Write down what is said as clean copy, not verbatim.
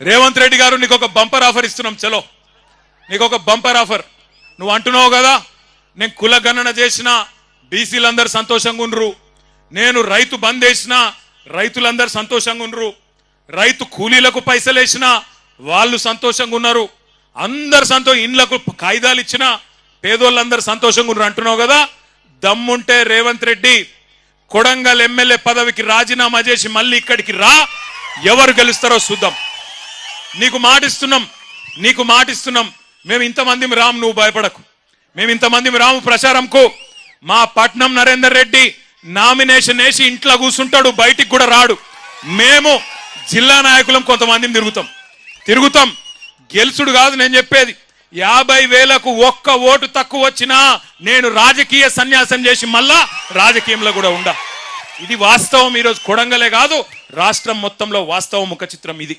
రేవంత్ రెడ్డి గారు నీకు ఒక బంపర్ ఆఫర్ ఇస్తున్నాం. చలో నీకు ఒక బంపర్ ఆఫర్. నువ్వు అంటున్నావు కదా నేను కుల గణన చేసిన బీసీలందరూ సంతోషంగా ఉండ్రు, నేను రైతు బంద్ వేసిన రైతులందరూ సంతోషంగా ఉండ్రు, రైతు కూలీలకు పైసలు వేసిన వాళ్ళు సంతోషంగా ఉన్నారు, అందరు ఇండ్లకు కాయిదాలు ఇచ్చిన పేదోళ్ళందరూ సంతోషంగా ఉన్నారు అంటున్నావు కదా. దమ్ముంటే రేవంత్ రెడ్డి కొడంగల్ ఎమ్మెల్యే పదవికి రాజీనామా చేసి మళ్ళీ ఇక్కడికి రా, ఎవరు గెలుస్తారో చూద్దాం. నీకు మాటిస్తున్నాం. మేము ఇంతమంది రాము, నువ్వు భయపడకు. మేము ఇంతమంది రాము ప్రచారంకు. మా పట్నం నరేందర్ రెడ్డి నామినేషన్ వేసి ఇంట్లో కూర్చుంటాడు, బయటికి కూడా రాడు. మేము జిల్లా నాయకులం కొంతమందిని తిరుగుతాం. గెలుచుడు కాదు నేను చెప్పేది. 50,000కు ఒక్క ఓటు తక్కువ వచ్చినా నేను రాజకీయ సన్యాసం చేసి మళ్ళా రాజకీయంలో కూడా ఉండా. ఇది వాస్తవం. ఈరోజు కొడంగలే కాదు రాష్ట్రం మొత్తంలో వాస్తవం ముఖ చిత్రం ఇది.